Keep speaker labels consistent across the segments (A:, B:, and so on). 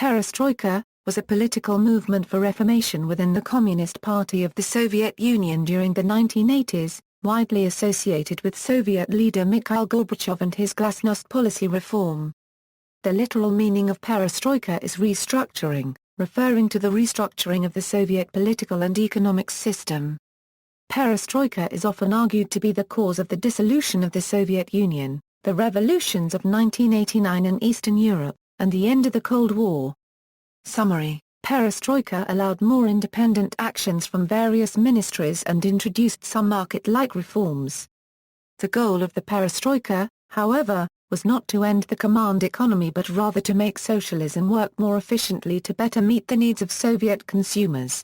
A: Perestroika, was a political movement for reformation within the Communist Party of the Soviet Union during the 1980s, widely associated with Soviet leader Mikhail Gorbachev and his Glasnost policy reform. The literal meaning of perestroika is restructuring, referring to the restructuring of the Soviet political and economic system. Perestroika is often argued to be the cause of the dissolution of the Soviet Union, the revolutions of 1989 in Eastern Europe, and the end of the Cold War. Summary: Perestroika allowed more independent actions from various ministries and introduced some market-like reforms. The goal of the perestroika, however, was not to end the command economy but rather to make socialism work more efficiently to better meet the needs of Soviet consumers.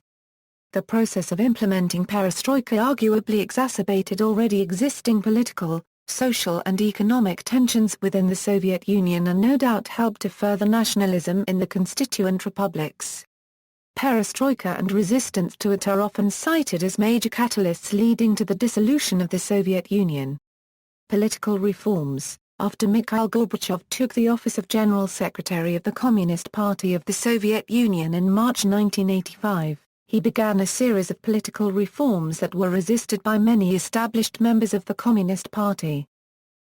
A: The process of implementing perestroika arguably exacerbated already existing political, social and economic tensions within the Soviet Union and no doubt helped to further nationalism in the constituent republics. Perestroika and resistance to it are often cited as major catalysts leading to the dissolution of the Soviet Union. Political reforms: after Mikhail Gorbachev took the office of General Secretary of the Communist Party of the Soviet Union in March 1985, he began a series of political reforms that were resisted by many established members of the Communist Party.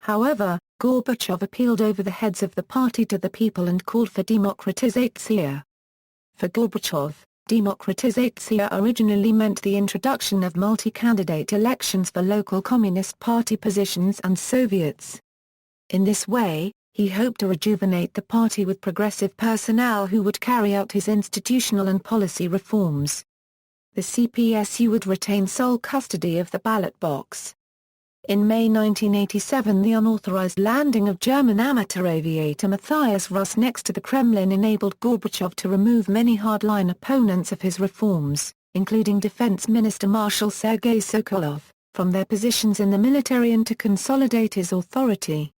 A: However, Gorbachev appealed over the heads of the party to the people and called for democratization. For Gorbachev, democratization originally meant the introduction of multi-candidate elections for local Communist Party positions and Soviets. In this way, he hoped to rejuvenate the party with progressive personnel who would carry out his institutional and policy reforms. The CPSU would retain sole custody of the ballot box. In May 1987, the unauthorized landing of German amateur aviator Matthias Russ next to the Kremlin enabled Gorbachev to remove many hardline opponents of his reforms, including Defense Minister Marshal Sergei Sokolov, from their positions in the military and to consolidate his authority.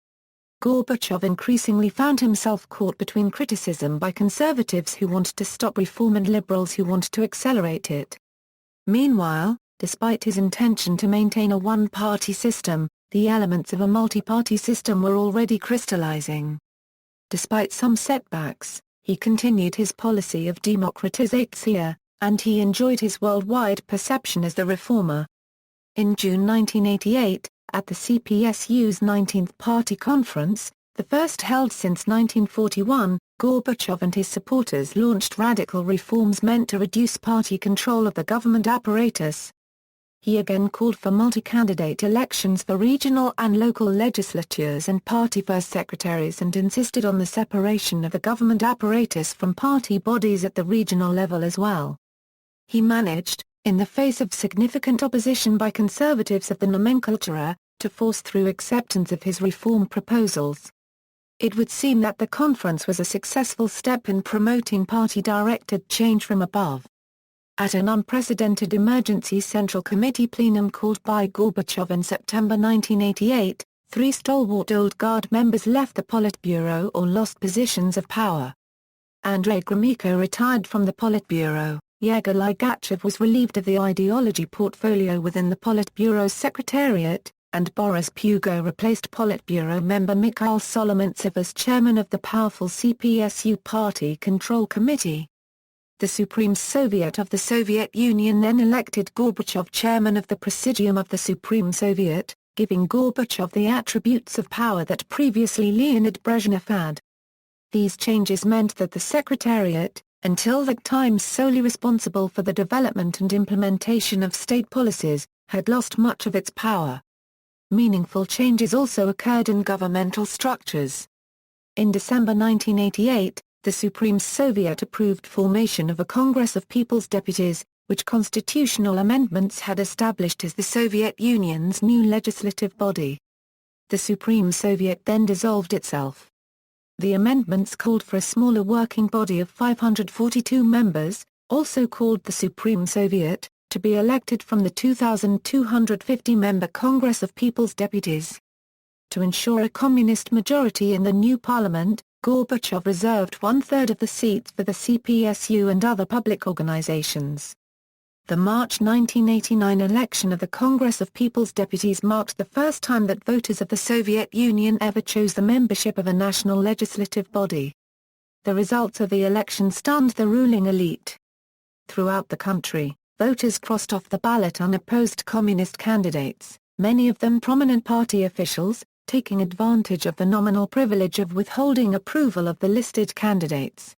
A: Gorbachev increasingly found himself caught between criticism by conservatives who wanted to stop reform and liberals who wanted to accelerate it. Meanwhile, despite his intention to maintain a one-party system, the elements of a multi-party system were already crystallizing. Despite some setbacks, he continued his policy of democratization, and he enjoyed his worldwide perception as the reformer. In June 1988, at the CPSU's 19th Party Conference, the first held since 1941, Gorbachev and his supporters launched radical reforms meant to reduce party control of the government apparatus. He again called for multi-candidate elections for regional and local legislatures and party first secretaries and insisted on the separation of the government apparatus from party bodies at the regional level as well. He managed, in the face of significant opposition by conservatives of the nomenclatura, to force through acceptance of his reform proposals. It would seem that the conference was a successful step in promoting party-directed change from above. At an unprecedented emergency Central Committee plenum called by Gorbachev in September 1988, 3 stalwart old guard members left the Politburo or lost positions of power. Andrei Gromyko retired from the Politburo. Yegor Ligachev was relieved of the ideology portfolio within the Politburo's secretariat, and Boris Pugo replaced Politburo member Mikhail Solomentsev as chairman of the powerful CPSU Party Control Committee. The Supreme Soviet of the Soviet Union then elected Gorbachev chairman of the Presidium of the Supreme Soviet, giving Gorbachev the attributes of power that previously Leonid Brezhnev had. These changes meant that the Secretariat, until that time solely responsible for the development and implementation of state policies, had lost much of its power. Meaningful changes also occurred in governmental structures. In December 1988, the Supreme Soviet approved formation of a Congress of People's Deputies, which constitutional amendments had established as the Soviet Union's new legislative body. The Supreme Soviet then dissolved itself. The amendments called for a smaller working body of 542 members, also called the Supreme Soviet, to be elected from the 2,250-member Congress of People's Deputies. To ensure a communist majority in the new parliament, Gorbachev reserved one-third of the seats for the CPSU and other public organizations. The March 1989 election of the Congress of People's Deputies marked the first time that voters of the Soviet Union ever chose the membership of a national legislative body. The results of the election stunned the ruling elite. Throughout the country, voters crossed off the ballot unopposed communist candidates, many of them prominent party officials, taking advantage of the nominal privilege of withholding approval of the listed candidates.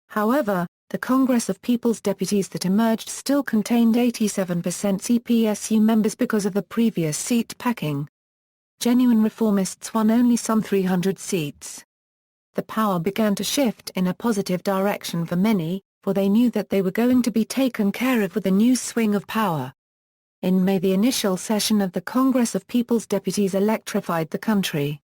A: However, the Congress of People's Deputies that emerged still contained 87% CPSU members because of the previous seat packing. Genuine reformists won only some 300 seats. The power began to shift in a positive direction for many, for they knew that they were going to be taken care of with a new swing of power. In May, the initial session of the Congress of People's Deputies electrified the country.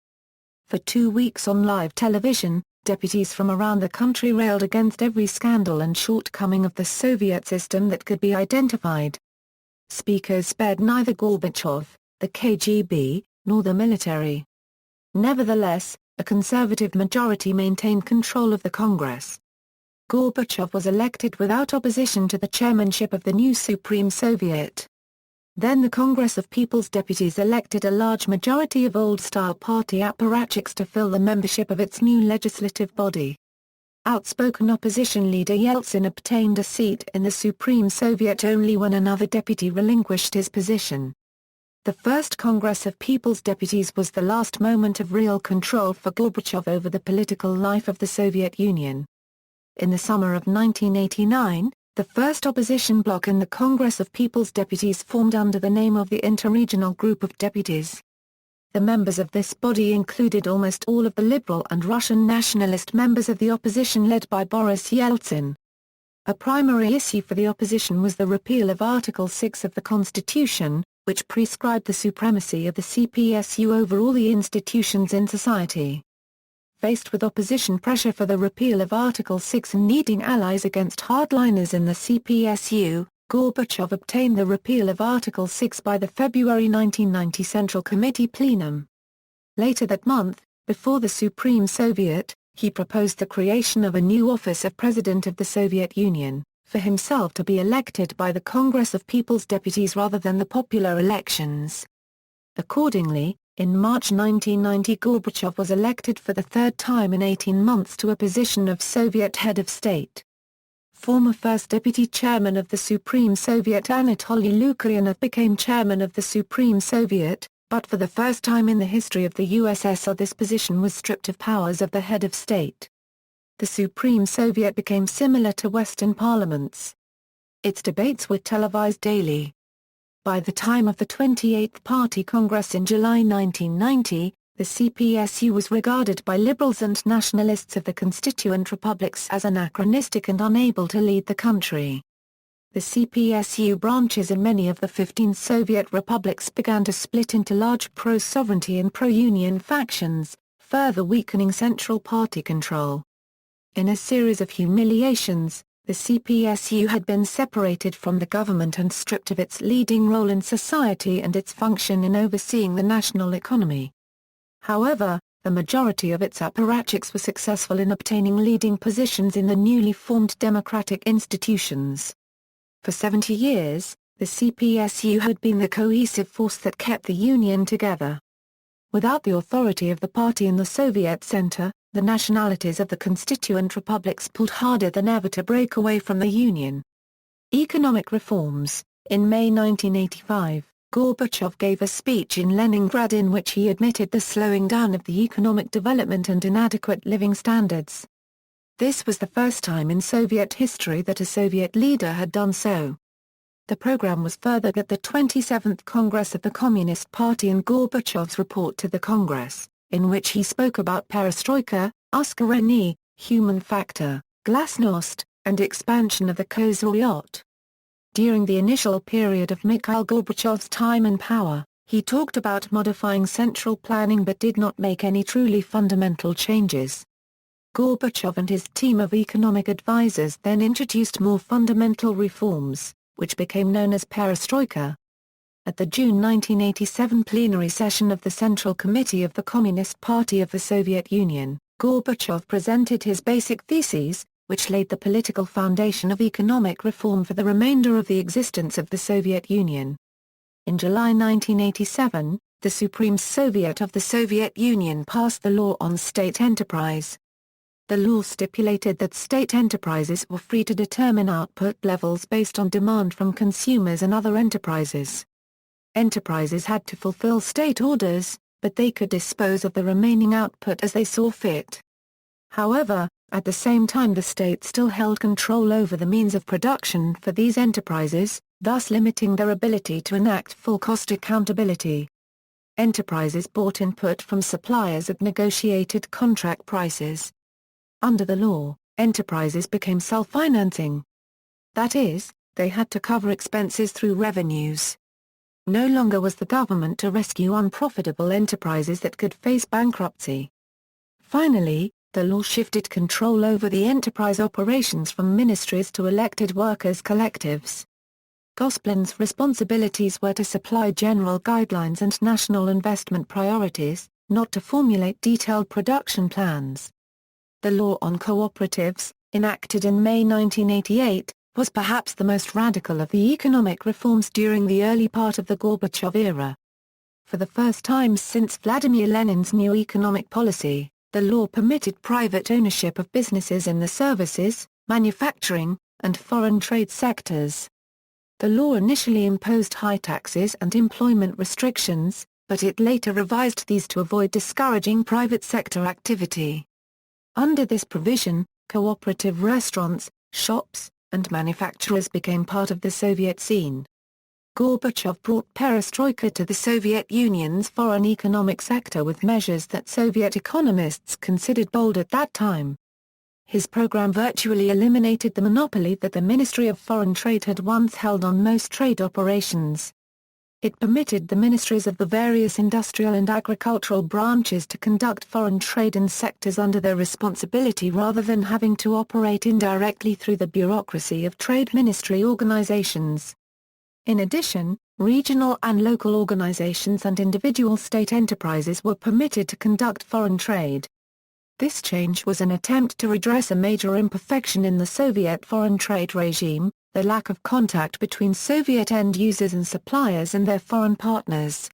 A: For 2 weeks on live television, deputies from around the country railed against every scandal and shortcoming of the Soviet system that could be identified. Speakers spared neither Gorbachev, the KGB, nor the military. Nevertheless, a conservative majority maintained control of the Congress. Gorbachev was elected without opposition to the chairmanship of the new Supreme Soviet. Then the Congress of People's Deputies elected a large majority of old-style party apparatchiks to fill the membership of its new legislative body. Outspoken opposition leader Yeltsin obtained a seat in the Supreme Soviet only when another deputy relinquished his position. The first Congress of People's Deputies was the last moment of real control for Gorbachev over the political life of the Soviet Union. In the summer of 1989, the first opposition bloc in the Congress of People's Deputies formed under the name of the Interregional Group of Deputies. The members of this body included almost all of the liberal and Russian nationalist members of the opposition led by Boris Yeltsin. A primary issue for the opposition was the repeal of Article 6 of the Constitution, which prescribed the supremacy of the CPSU over all the institutions in society. Faced with opposition pressure for the repeal of Article 6 and needing allies against hardliners in the CPSU, Gorbachev obtained the repeal of Article 6 by the February 1990 Central Committee plenum. Later that month, before the Supreme Soviet, he proposed the creation of a new office of President of the Soviet Union, for himself to be elected by the Congress of People's Deputies rather than the popular elections. Accordingly, in March 1990 Gorbachev was elected for the third time in 18 months to a position of Soviet head of state. Former first deputy chairman of the Supreme Soviet Anatoly Lukianov became chairman of the Supreme Soviet, but for the first time in the history of the USSR this position was stripped of powers of the head of state. The Supreme Soviet became similar to Western parliaments. Its debates were televised daily. By the time of the 28th Party Congress in July 1990, the CPSU was regarded by liberals and nationalists of the constituent republics as anachronistic and unable to lead the country. The CPSU branches in many of the 15 Soviet republics began to split into large pro-sovereignty and pro-union factions, further weakening central party control. In a series of humiliations, the CPSU had been separated from the government and stripped of its leading role in society and its function in overseeing the national economy. However, the majority of its apparatchiks were successful in obtaining leading positions in the newly formed democratic institutions. For 70 years, the CPSU had been the cohesive force that kept the Union together. Without the authority of the party in the Soviet center, the nationalities of the constituent republics pulled harder than ever to break away from the Union. Economic reforms. In May 1985, Gorbachev gave a speech in Leningrad in which he admitted the slowing down of the economic development and inadequate living standards. This was the first time in Soviet history that a Soviet leader had done so. The program was furthered at the 27th Congress of the Communist Party and Gorbachev's report to the Congress, in which he spoke about Perestroika, uskorenie, human factor, Glasnost, and expansion of the Khozraïot. During the initial period of Mikhail Gorbachev's time in power, he talked about modifying central planning but did not make any truly fundamental changes. Gorbachev and his team of economic advisers then introduced more fundamental reforms, which became known as Perestroika. At the June 1987 plenary session of the Central Committee of the Communist Party of the Soviet Union, Gorbachev presented his basic theses, which laid the political foundation of economic reform for the remainder of the existence of the Soviet Union. In July 1987, the Supreme Soviet of the Soviet Union passed the Law on State Enterprise. The law stipulated that state enterprises were free to determine output levels based on demand from consumers and other enterprises. Enterprises had to fulfill state orders, but they could dispose of the remaining output as they saw fit. However, at the same time the state still held control over the means of production for these enterprises, thus limiting their ability to enact full cost accountability. Enterprises bought input from suppliers at negotiated contract prices. Under the law, enterprises became self-financing. That is, they had to cover expenses through revenues. No longer was the government to rescue unprofitable enterprises that could face bankruptcy. Finally, the law shifted control over the enterprise operations from ministries to elected workers' collectives. Gosplan's responsibilities were to supply general guidelines and national investment priorities, not to formulate detailed production plans. The law on cooperatives, enacted in May 1988, was perhaps the most radical of the economic reforms during the early part of the Gorbachev era. For the first time since Vladimir Lenin's new economic policy, the law permitted private ownership of businesses in the services, manufacturing, and foreign trade sectors. The law initially imposed high taxes and employment restrictions, but it later revised these to avoid discouraging private sector activity. Under this provision, cooperative restaurants, shops, and manufacturers became part of the Soviet scene. Gorbachev brought perestroika to the Soviet Union's foreign economic sector with measures that Soviet economists considered bold at that time. His program virtually eliminated the monopoly that the Ministry of Foreign Trade had once held on most trade operations. It permitted the ministries of the various industrial and agricultural branches to conduct foreign trade in sectors under their responsibility rather than having to operate indirectly through the bureaucracy of trade ministry organizations. In addition, regional and local organizations and individual state enterprises were permitted to conduct foreign trade. This change was an attempt to redress a major imperfection in the Soviet foreign trade regime, the lack of contact between Soviet end users and suppliers and their foreign partners.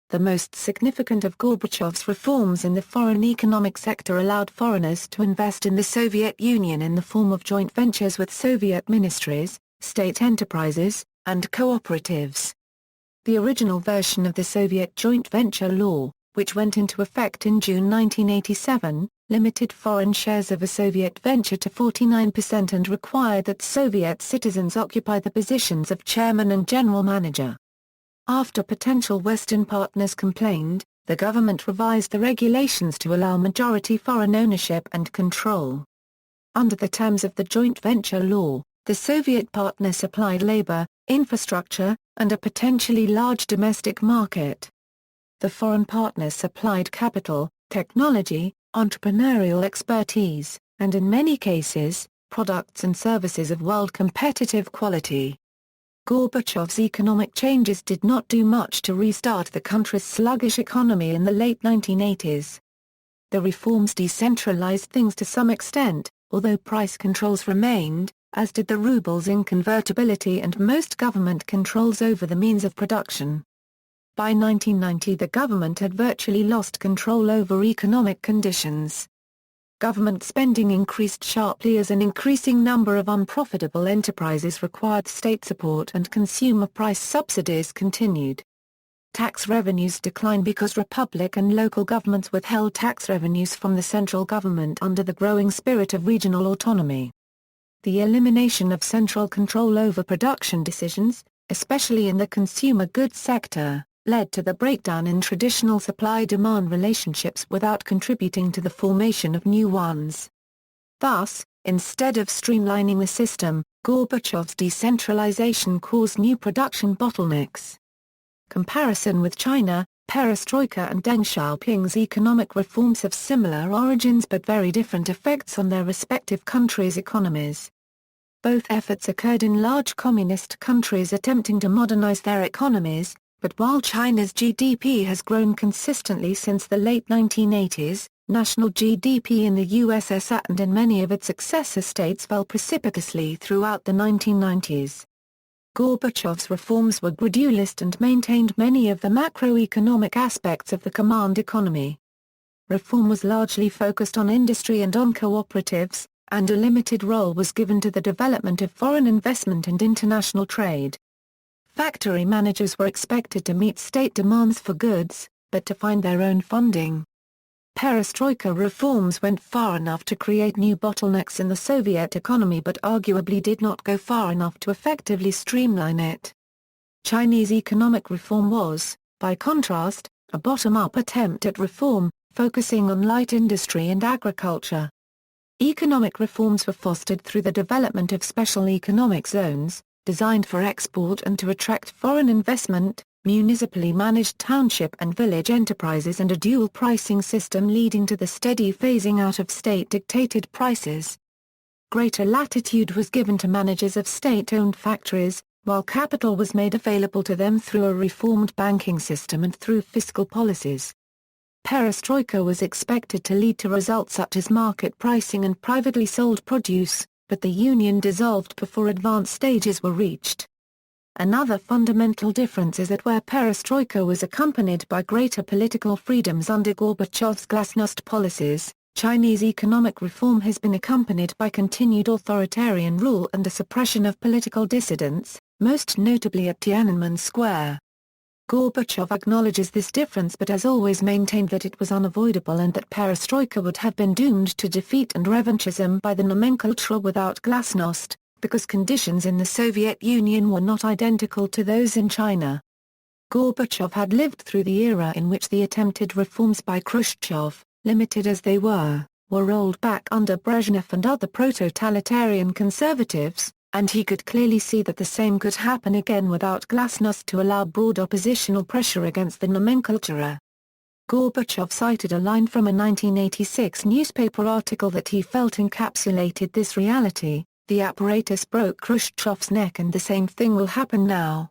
A: The most significant of Gorbachev's reforms in the foreign economic sector allowed foreigners to invest in the Soviet Union in the form of joint ventures with Soviet ministries, state enterprises, and cooperatives. The original version of the Soviet joint venture law, which went into effect in June 1987, limited foreign shares of a Soviet venture to 49% and required that Soviet citizens occupy the positions of chairman and general manager. After potential Western partners complained, the government revised the regulations to allow majority foreign ownership and control. Under the terms of the joint venture law, the Soviet partner supplied labor, infrastructure, and a potentially large domestic market. The foreign partners supplied capital, technology, entrepreneurial expertise, and in many cases, products and services of world competitive quality. Gorbachev's economic changes did not do much to restart the country's sluggish economy in the late 1980s. The reforms decentralized things to some extent, although price controls remained, as did the ruble's inconvertibility and most government controls over the means of production. By 1990 the government had virtually lost control over economic conditions. Government spending increased sharply as an increasing number of unprofitable enterprises required state support and consumer price subsidies continued. Tax revenues declined because republic and local governments withheld tax revenues from the central government under the growing spirit of regional autonomy. The elimination of central control over production decisions, especially in the consumer goods sector, led to the breakdown in traditional supply-demand relationships without contributing to the formation of new ones. Thus, instead of streamlining the system, Gorbachev's decentralization caused new production bottlenecks. Comparison with China, Perestroika and Deng Xiaoping's economic reforms have similar origins but very different effects on their respective countries' economies. Both efforts occurred in large communist countries attempting to modernize their economies, but while China's GDP has grown consistently since the late 1980s, national GDP in the USSR and in many of its successor states fell precipitously throughout the 1990s. Gorbachev's reforms were gradualist and maintained many of the macroeconomic aspects of the command economy. reform was largely focused on industry and on cooperatives, and a limited role was given to the development of foreign investment and international trade. Factory managers were expected to meet state demands for goods, but to find their own funding. Perestroika reforms went far enough to create new bottlenecks in the Soviet economy but arguably did not go far enough to effectively streamline it. Chinese economic reform was, by contrast, a bottom-up attempt at reform, focusing on light industry and agriculture. Economic reforms were fostered through the development of special economic zones, designed for export and to attract foreign investment, municipally managed township and village enterprises and a dual pricing system leading to the steady phasing out of state-dictated prices. Greater latitude was given to managers of state-owned factories, while capital was made available to them through a reformed banking system and through fiscal policies. Perestroika was expected to lead to results such as market pricing and privately sold produce, but the Union dissolved before advanced stages were reached. Another fundamental difference is that where perestroika was accompanied by greater political freedoms under Gorbachev's Glasnost policies, Chinese economic reform has been accompanied by continued authoritarian rule and a suppression of political dissidents, most notably at Tiananmen Square. Gorbachev acknowledges this difference but has always maintained that it was unavoidable and that perestroika would have been doomed to defeat and revanchism by the nomenclature without Glasnost, because conditions in the Soviet Union were not identical to those in China. Gorbachev had lived through the era in which the attempted reforms by Khrushchev, limited as they were rolled back under Brezhnev and other pro-totalitarian conservatives, and he could clearly see that the same could happen again without Glasnost to allow broad oppositional pressure against the nomenclature. Gorbachev cited a line from a 1986 newspaper article that he felt encapsulated this reality: "The apparatus broke Khrushchev's neck and the same thing will happen now."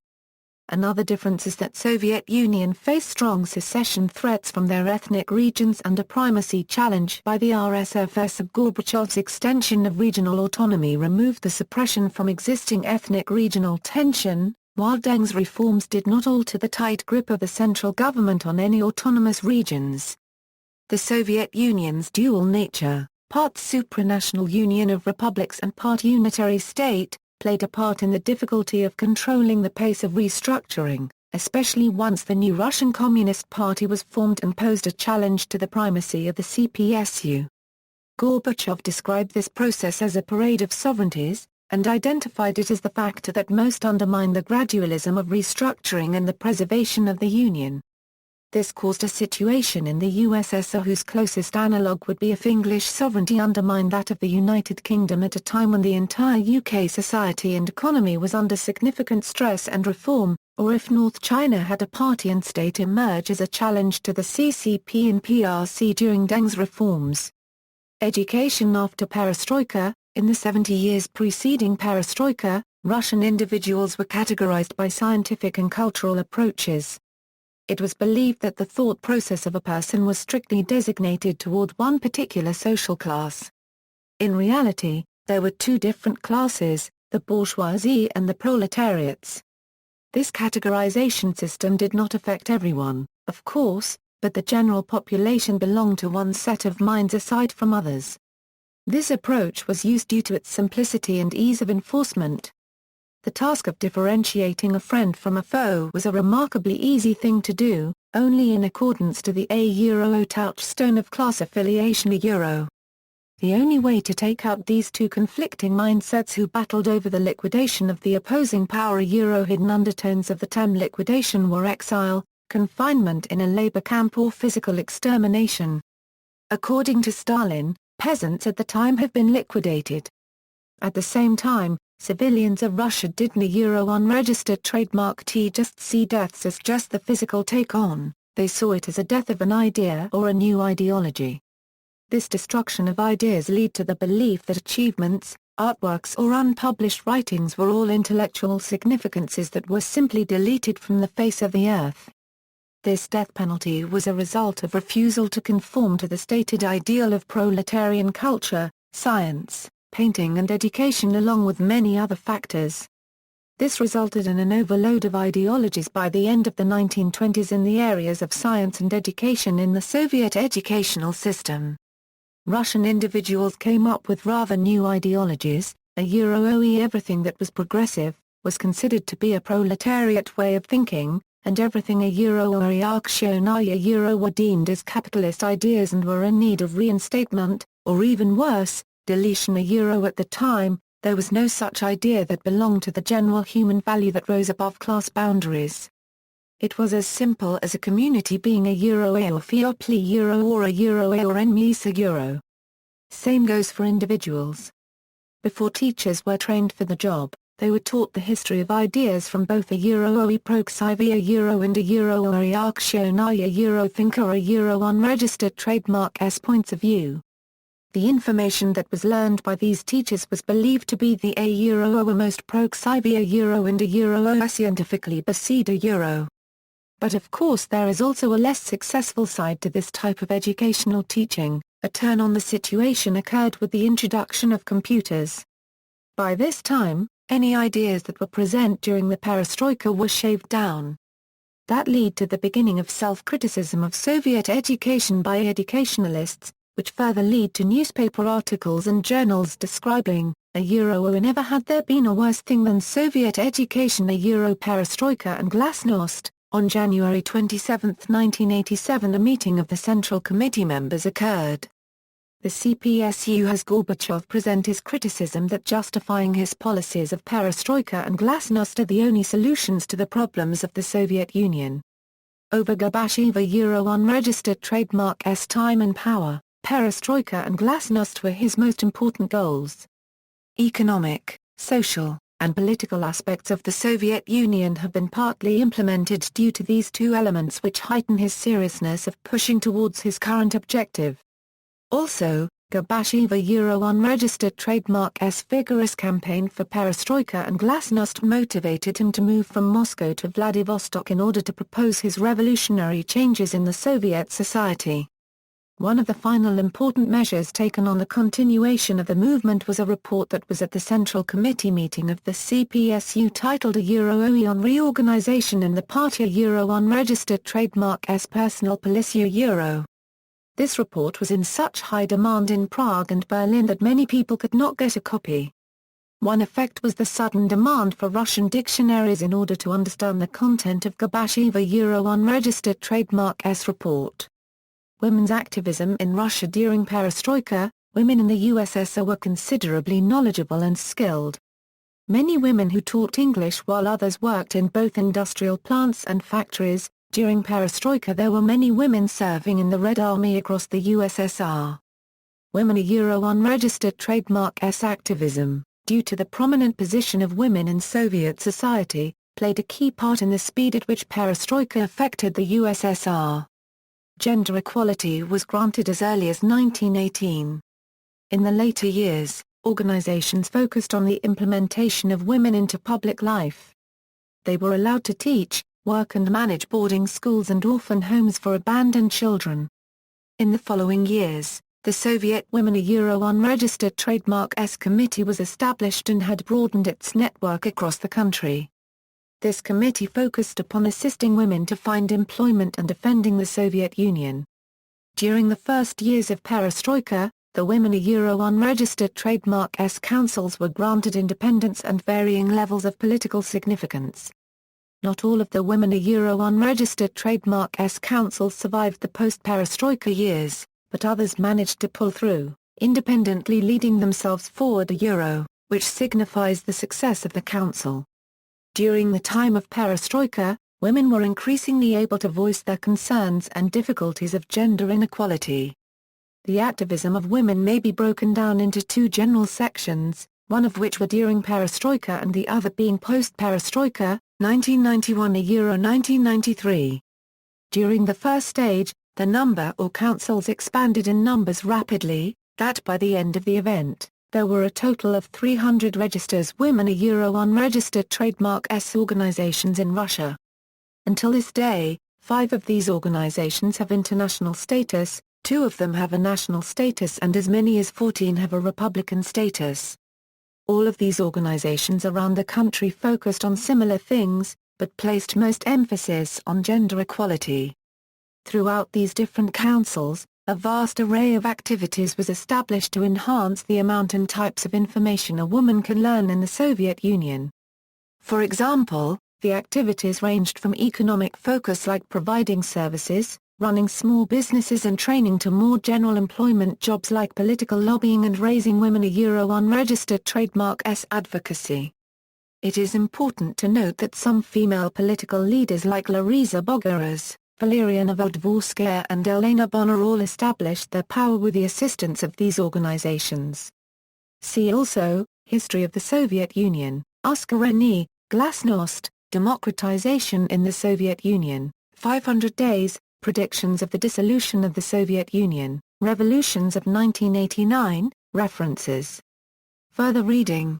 A: Another difference is that Soviet Union faced strong secession threats from their ethnic regions and a primacy challenge by the RSFS. Gorbachev's extension of regional autonomy removed the suppression from existing ethnic regional tension, while Deng's reforms did not alter the tight grip of the central government on any autonomous regions. The Soviet Union's dual nature, part supranational union of republics and part unitary state, played a part in the difficulty of controlling the pace of restructuring, especially once the new Russian Communist Party was formed and posed a challenge to the primacy of the CPSU. Gorbachev described this process as a parade of sovereignties, and identified it as the factor that most undermined the gradualism of restructuring and the preservation of the Union. This caused a situation in the USSR whose closest analogue would be if English sovereignty undermined that of the United Kingdom at a time when the entire UK society and economy was under significant stress and reform, or if North China had a party and state emerge as a challenge to the CCP and PRC during Deng's reforms. Education after perestroika. In the 70 years preceding perestroika, Russian individuals were categorized by scientific and cultural approaches. It was believed that the thought process of a person was strictly designated toward one particular social class. In reality, there were two different classes, the bourgeoisie and the proletariats. This categorization system did not affect everyone, of course, but the general population belonged to one set of minds aside from others. This approach was used due to its simplicity and ease of enforcement. The task of differentiating a friend from a foe was a remarkably easy thing to do, only in accordance to the touchstone of class affiliation The only way to take out these two conflicting mindsets who battled over the liquidation of the opposing power hidden undertones of the term liquidation were exile, confinement in a labor camp or physical extermination. According to Stalin, peasants at the time have been liquidated. At the same time, civilians of Russia did unregistered trademark just see deaths as just the physical take-on, they saw it as a death of an idea or a new ideology. This destruction of ideas led to the belief that achievements, artworks or unpublished writings were all intellectual significances that were simply deleted from the face of the earth. This death penalty was a result of refusal to conform to the stated ideal of proletarian culture, science, painting and education along with many other factors. This resulted in an overload of ideologies by the end of the 1920s in the areas of science and education in the Soviet educational system. Russian individuals came up with rather new ideologies. Everything that was progressive was considered to be a proletariat way of thinking, and everything reactionary were deemed as capitalist ideas and were in need of reinstatement, or even worse, deletion. At the time, there was no such idea that belonged to the general human value that rose above class boundaries. It was as simple as a community being a or Theopli or a or Enmisa. Same goes for individuals. Before teachers were trained for the job, they were taught the history of ideas from both a proxivia and a reactionary thinker unregistered trademark points of view. The information that was learned by these teachers was believed to be the most proxivia and a scientifically based. But of course there is also a less successful side to this type of educational teaching. A turn on the situation occurred with the introduction of computers. By this time, any ideas that were present during the perestroika were shaved down. That led to the beginning of self-criticism of Soviet education by educationalists, which further led to newspaper articles and journals describing, never had there been a worse thing than Soviet education. Perestroika and Glasnost. On January 27, 1987, a meeting of the Central Committee members occurred. The CPSU has Gorbachev present his criticism that justifying his policies of perestroika and glasnost are the only solutions to the problems of the Soviet Union. Over Gorbachev unregistered trademark time and power, perestroika and glasnost were his most important goals. Economic, social, and political aspects of the Soviet Union have been partly implemented due to these two elements, which heighten his seriousness of pushing towards his current objective. Also, Gorbachev unregistered trademark's vigorous campaign for perestroika and glasnost motivated him to move from Moscow to Vladivostok in order to propose his revolutionary changes in the Soviet society. One of the final important measures taken on the continuation of the movement was a report that was at the Central Committee meeting of the CPSU titled on Reorganization in the Party unregistered trademark's Personal Policy. This report was in such high demand in Prague and Berlin that many people could not get a copy. One effect was the sudden demand for Russian dictionaries in order to understand the content of Gorbachev unregistered trademark's report. Women's activism in Russia during perestroika. Women in the USSR were considerably knowledgeable and skilled. Many women who taught English while others worked in both industrial plants and factories. During perestroika there were many women serving in the Red Army across the USSR. Women unregistered trademark's activism, due to the prominent position of women in Soviet society, played a key part in the speed at which perestroika affected the USSR. Gender equality was granted as early as 1918. In the later years, organizations focused on the implementation of women into public life. They were allowed to teach, work and manage boarding schools and orphan homes for abandoned children. In the following years, the Soviet Women unregistered trademark's committee was established and had broadened its network across the country. This committee focused upon assisting women to find employment and defending the Soviet Union. During the first years of perestroika, the Women unregistered trademark's councils were granted independence and varying levels of political significance. Not all of the Women unregistered trademark's councils survived the post-perestroika years, but others managed to pull through, independently leading themselves forward, which signifies the success of the council. During the time of perestroika, women were increasingly able to voice their concerns and difficulties of gender inequality. The activism of women may be broken down into two general sections, one of which were during perestroika and the other being post-perestroika, 1991–1993. During the first stage, the number or councils expanded in numbers rapidly, that by the end of the event, there were a total of 300 registers Women unregistered trademark's organizations in Russia. Until this day, 5 of these organizations have international status, 2 of them have a national status and as many as 14 have a republican status. All of these organizations around the country focused on similar things, but placed most emphasis on gender equality. Throughout these different councils, a vast array of activities was established to enhance the amount and types of information a woman can learn in the Soviet Union. For example, the activities ranged from economic focus like providing services, running small businesses and training to more general employment jobs like political lobbying and raising women unregistered trademark advocacy. It is important to note that some female political leaders like Larisa Bogoraz, Valeria Novodvorskaya and Elena Bonner all established their power with the assistance of these organizations. See also, History of the Soviet Union, Uskorenie, Glasnost, Democratization in the Soviet Union, 500 Days, Predictions of the Dissolution of the Soviet Union, Revolutions of 1989, References. Further reading.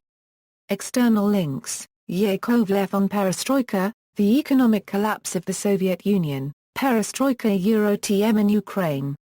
A: External links, Yakovlev on Perestroika, The Economic Collapse of the Soviet Union, Perestroika Euro TM in Ukraine.